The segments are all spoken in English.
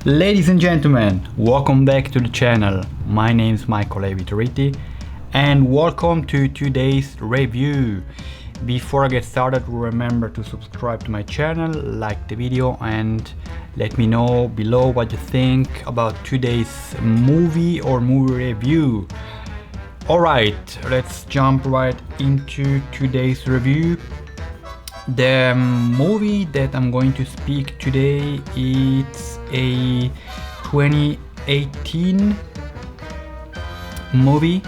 Ladies and gentlemen, welcome back to the channel. My name is Michael Vitoriti and welcome to today's review. Before I get started, remember to subscribe to my channel, like the video and let me know below what you think about today's movie or movie review. Alright, let's jump right into today's review. The movie that I'm going to speak today, it's a 2018 movie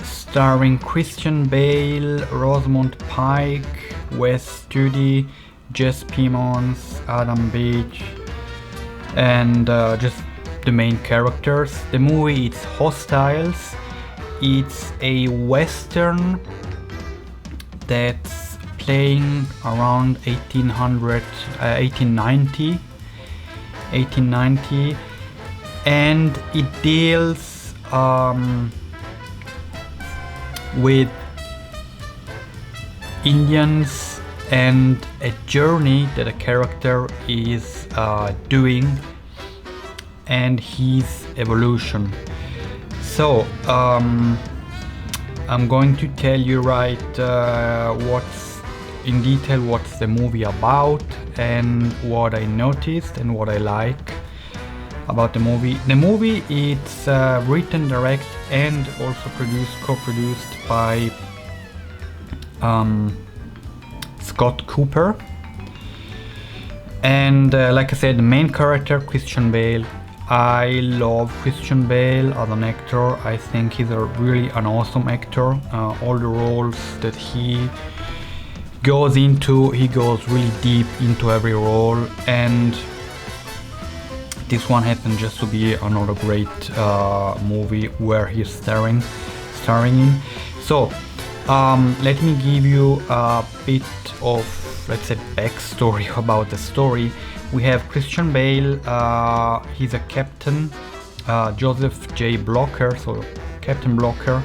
starring Christian Bale, Rosamund Pike, Wes Studi, Jess Plemons, Adam Beach, and just the main characters. The movie is Hostiles. It's a western that's playing around 1890, and it deals with Indians and a journey that a character is doing and his evolution. So I'm going to tell you what's in detail what's the movie about and what I noticed and what I like about the movie. The movie it's written, direct and also co-produced by Scott Cooper, and like I said, the main character Christian Bale. I love Christian Bale as an actor. I think he's really an awesome actor. All the roles that he goes into, he goes really deep into every role, and this one happened just to be another great movie where he's starring in. So let me give you a bit of, let's say, backstory about the story. We have Christian Bale, he's a captain, Joseph J. Blocker, so Captain Blocker.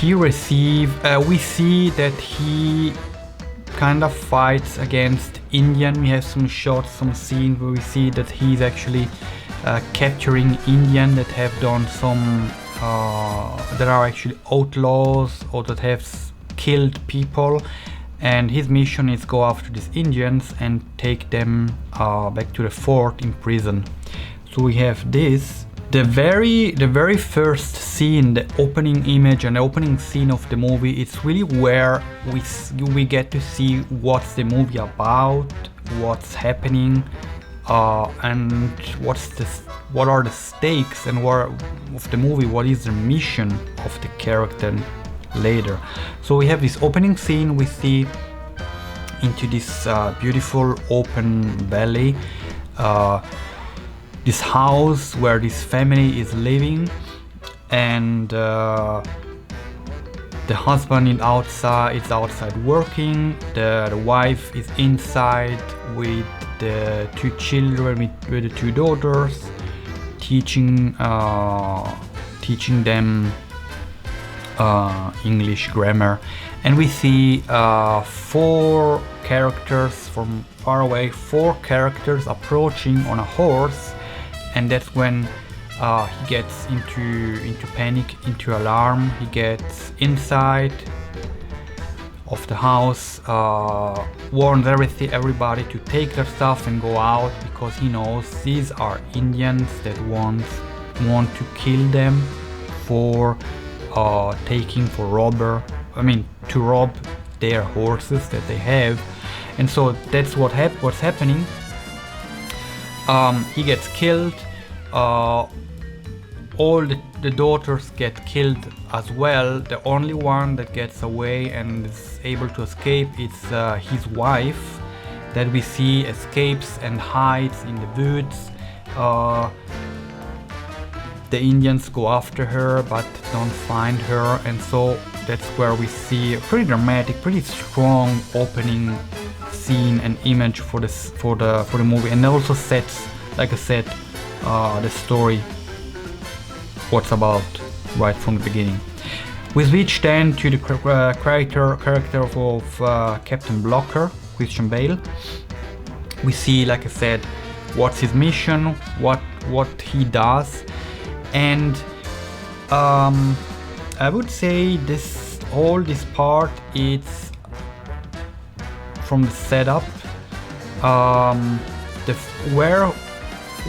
We see that he kind of fights against Indian. We have some shots, some scenes where we see that he's actually capturing Indian that have done some, that are actually outlaws or that have killed people. And his mission is go after these Indians and take them back to the fort in prison. So we have this. The very first scene, the opening image and the opening scene of the movie, it's really where we get to see what's the movie about, what's happening, and what are the stakes and of the movie, what is the mission of the character later. So we have this opening scene, we see into this beautiful open valley, this house where this family is living, and the husband is outside working, the wife is inside with the two children, with the two daughters, teaching them English grammar. And we see four characters from far away, four characters approaching on a horse, and that's when he gets into panic, into alarm. He gets inside of the house, warns everybody to take their stuff and go out, because he knows these are Indians that want to kill them for to rob their horses that they have. And so that's what's happening. He gets killed, all the daughters get killed as well. The only one that gets away and is able to escape is his wife, that we see escapes and hides in the woods. The Indians go after her but don't find her, and so that's where we see a pretty dramatic, pretty strong opening scene and image for the movie, and also sets, like I said, the story, what's about right from the beginning. We switch then to the character of Captain Blocker, Christian Bale. We see, like I said, what's his mission, what he does, and I would say this part, it's from the setup, where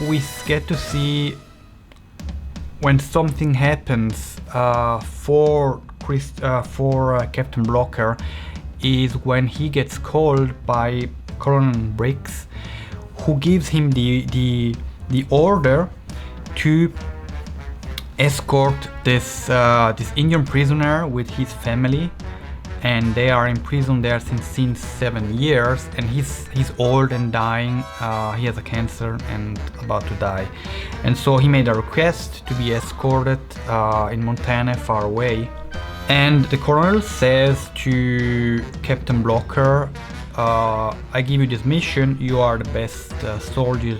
we get to see when something happens for Captain Blocker is when he gets called by Colonel Briggs, who gives him the order to escort this Indian prisoner with his family, and they are in prison there since 7 years, and he's old and dying. He has a cancer and about to die, and so he made a request to be escorted in Montana, far away. And the colonel says to Captain Blocker, I give you this mission, you are the best soldier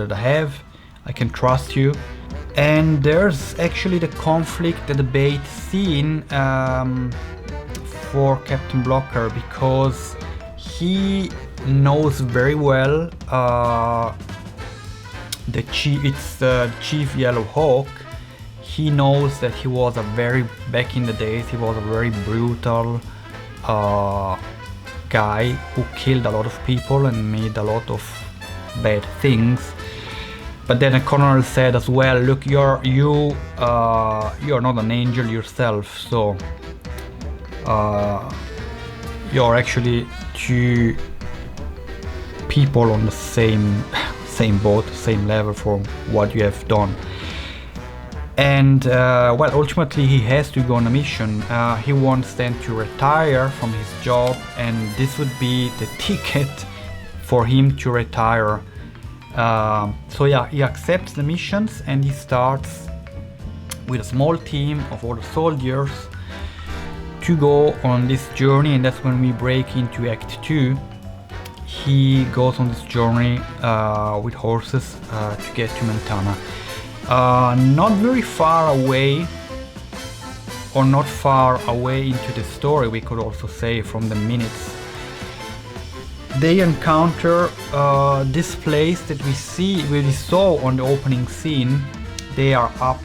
that I have, I can trust you. And there's actually the conflict, the debate scene for Captain Blocker, because he knows very well the Chief Yellow Hawk. He knows that he was back in the days, he was a very brutal guy who killed a lot of people and made a lot of bad things. But then the colonel said as well, look, you're not an angel yourself, so you're actually two people on the same boat, same level for what you have done. And well, ultimately he has to go on a mission. He wants then to retire from his job, and this would be the ticket for him to retire. So yeah, he accepts the missions and he starts with a small team of all the soldiers to go on this journey, and that's when we break into Act 2. He goes on this journey with horses to get to Montana. Not very far away, or not far away into the story, we could also say, from the minutes. They encounter this place that we saw on the opening scene. They are up,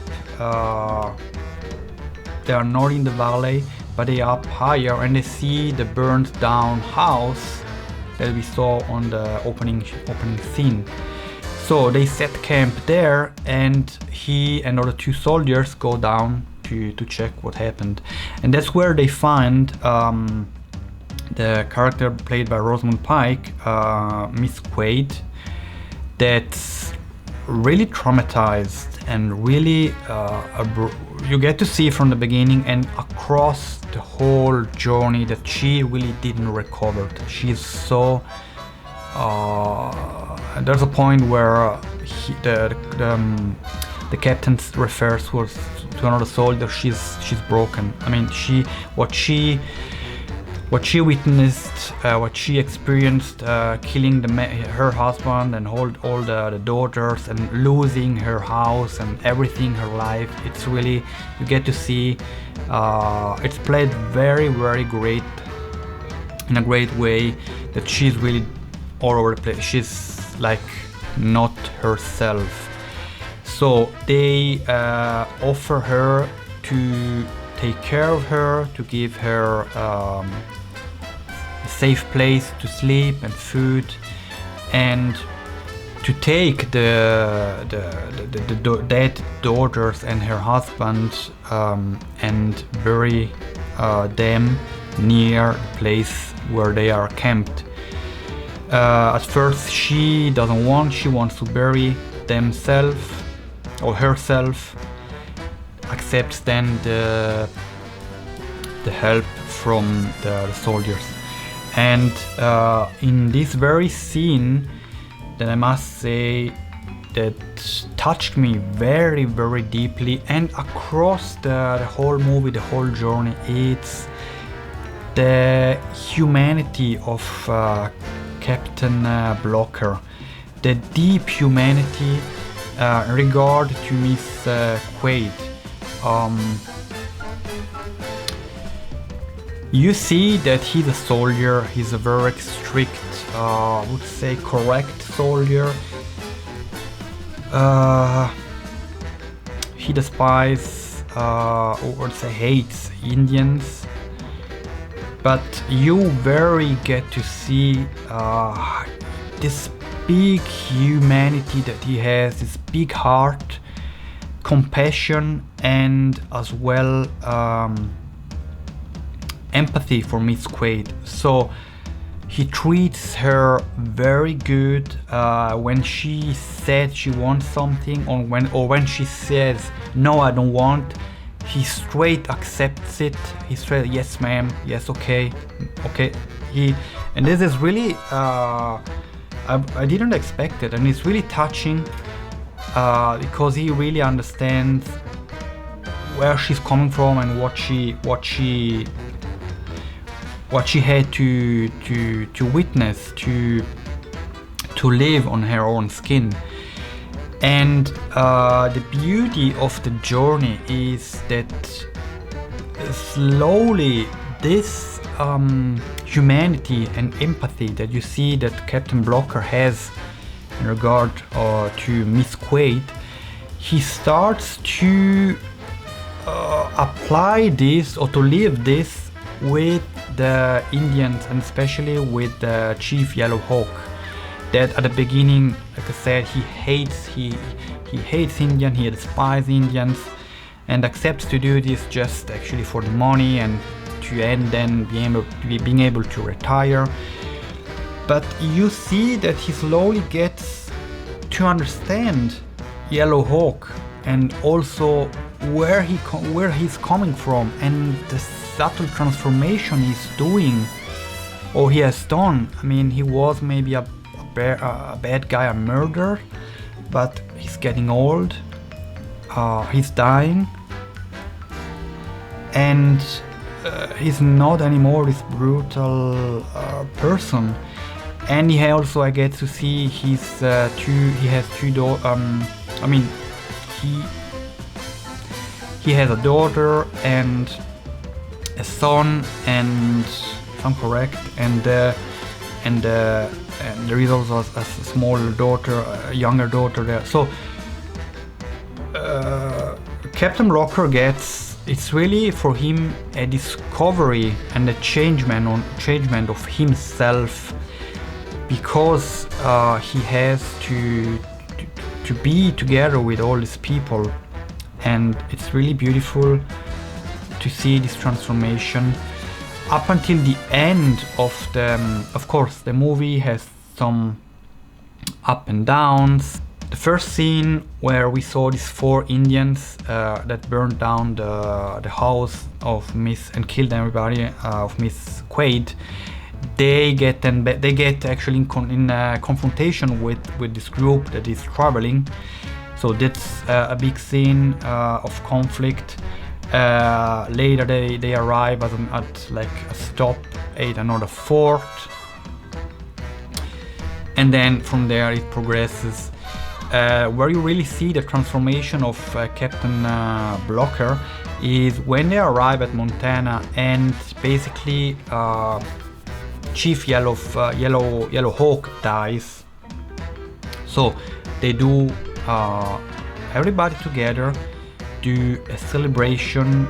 they are not in the valley, but they are up higher, and they see the burned down house that we saw on the opening scene. So they set camp there, and he and other two soldiers go down to check what happened. And that's where they find the character played by Rosamund Pike, Miss Quaid, that's really traumatized, and really you get to see from the beginning and across the whole journey that she really didn't recover. She's so there's a point where the captain refers to another soldier, she's broken. I mean, what she witnessed, what she experienced, killing her husband and all the daughters, and losing her house and everything, her life. It's really, you get to see, it's played very, very great, in a great way, that she's really all over the place. She's like not herself. So they offer her to take care of her, to give her a safe place to sleep and food, and to take the dead daughters and her husband and bury them near the place where they are camped. At first she doesn't want, she wants to bury themselves or herself, accepts then the help from the soldiers. And in this very scene that I must say that touched me very, very deeply, and across the whole movie, the whole journey, it's the humanity of Captain Blocker, the deep humanity in regard to Miss Quaid. You see that he's a soldier. He's a very strict, I would say, correct soldier. He despises, or say hates Indians. But you very get to see this big humanity that he has, this big heart, compassion, and as well empathy for Miss Quaid. So he treats her very good when she said she wants something, or when she says no, I don't want. He straight accepts it. He straight, yes ma'am, yes, okay. And this is really I didn't expect it, and it's really touching because he really understands where she's coming from and what she had to witness, to live on her own skin. And the beauty of the journey is that slowly this humanity and empathy that you see that Captain Blocker has in regard to Miss Quaid, he starts to apply this or to live this with the Indians, and especially with the Chief Yellow Hawk, that at the beginning, like I said, he hates Indian, he despises Indians, and accepts to do this just actually for the money and to end then being able to retire. But you see that he slowly gets to understand Yellow Hawk and also where he's coming from, and the subtle transformation he's doing, or he has done. I mean, he was maybe a bad guy, a murderer, but he's getting old, he's dying, and he's not anymore this brutal person. And he also, I get to see he has two daughters. I mean, he has a daughter and a son, and if I'm correct, and there is also a small daughter, a younger daughter there. So Captain Rocker it's really for him a discovery and a changement of himself, because he has to be together with all these people, and it's really beautiful to see this transformation up until the end of of course, the movie has some up and downs. The first scene where we saw these 4 Indians that burned down the house of Miss and killed everybody of Miss Quaid, they get actually in confrontation with this group that is traveling. So that's a big scene of conflict. Later they arrive at like a stop at another fort, and then from there it progresses. Where you really see the transformation of Captain Blocker is when they arrive at Montana, and basically Chief Yellow Hawk dies. So they do everybody together do a celebration,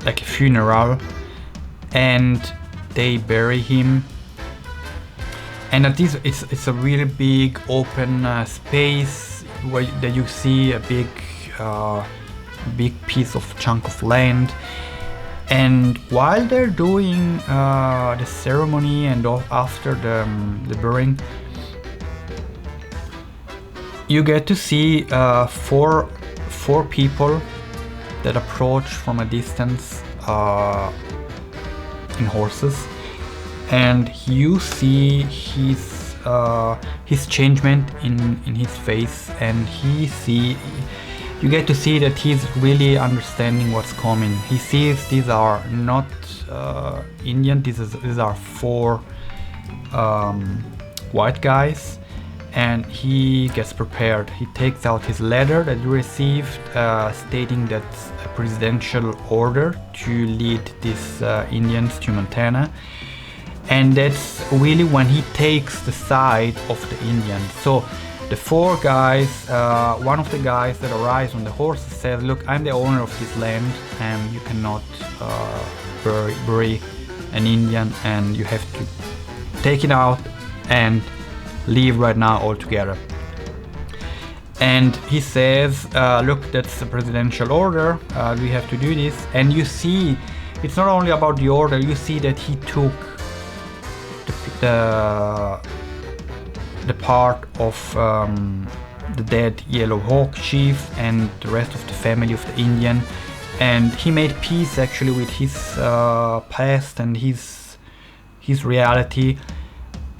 like a funeral, and they bury him. And at this, it's a really big open space where you see a big piece of chunk of land. And while they're doing the ceremony and after the burying, you get to see four people that approach from a distance in horses, and you see his changement in his face, and you get to see that he's really understanding what's coming. He sees these are not Indian, these are 4 white guys, and he gets prepared. He takes out his letter that he received stating that a presidential order to lead these Indians to Montana, and that's really when he takes the side of the Indians. So the four guys, one of the guys that arrives on the horse says, look, I'm the owner of this land and you cannot bury an Indian, and you have to take it out and leave right now altogether. And he says, look, that's a presidential order, we have to do this. And you see, it's not only about the order, you see that he took the part of the dead Yellow Hawk chief and the rest of the family of the Indian, and he made peace actually with his past and his reality,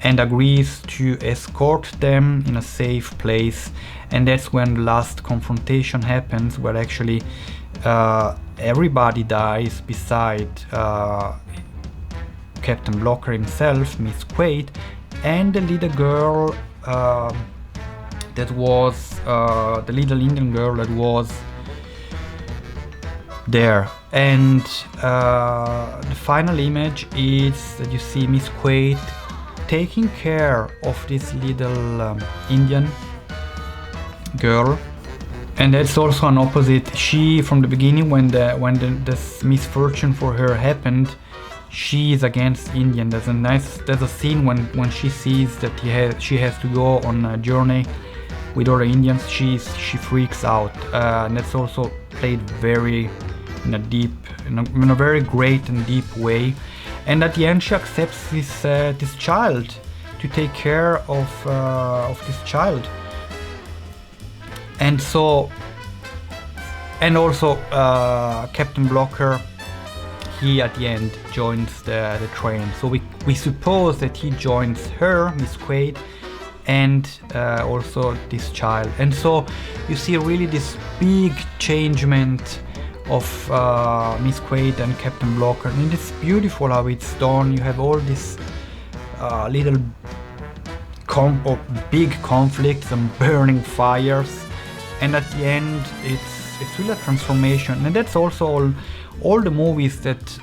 and agrees to escort them in a safe place. And that's when the last confrontation happens, where actually everybody dies beside Captain Blocker himself, Miss Quaid, and the little girl that was the little Indian girl that was there. And the final image is that you see Miss Quaid taking care of this little Indian girl. And that's also an opposite. She, from the beginning, when this misfortune for her happened, she is against Indian. There's a scene when she sees that she has to go on a journey with other Indians. She freaks out, and that's also played very in a very great and deep way. And at the end, she accepts this child to take care of this child. And so, and also Captain Blocker, he at the end joins the train. So we suppose that he joins her, Miss Quaid, and also this child. And so you see really this big changement of Miss Quaid and Captain Blocker, and it's beautiful how it's done. You have all these little big conflicts and burning fires, and at the end it's really a transformation. And that's also all the movies that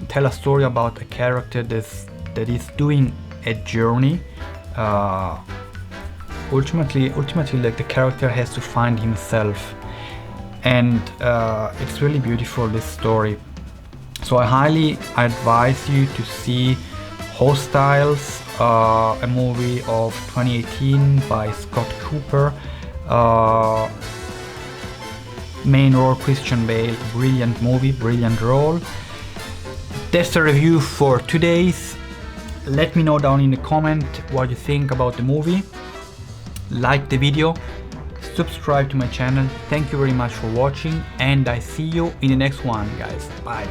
tell a story about a character that is doing a journey. Ultimately, like, the character has to find himself, and it's really beautiful, this story. So I highly advise you to see Hostiles, a movie of 2018 by Scott Cooper. Main role Christian Bale, brilliant movie, brilliant role. That's the review for today's. Let me know down in the comment what you think about the movie. Like the video, subscribe to my channel. Thank you very much for watching, and I see you in the next one, guys. Bye.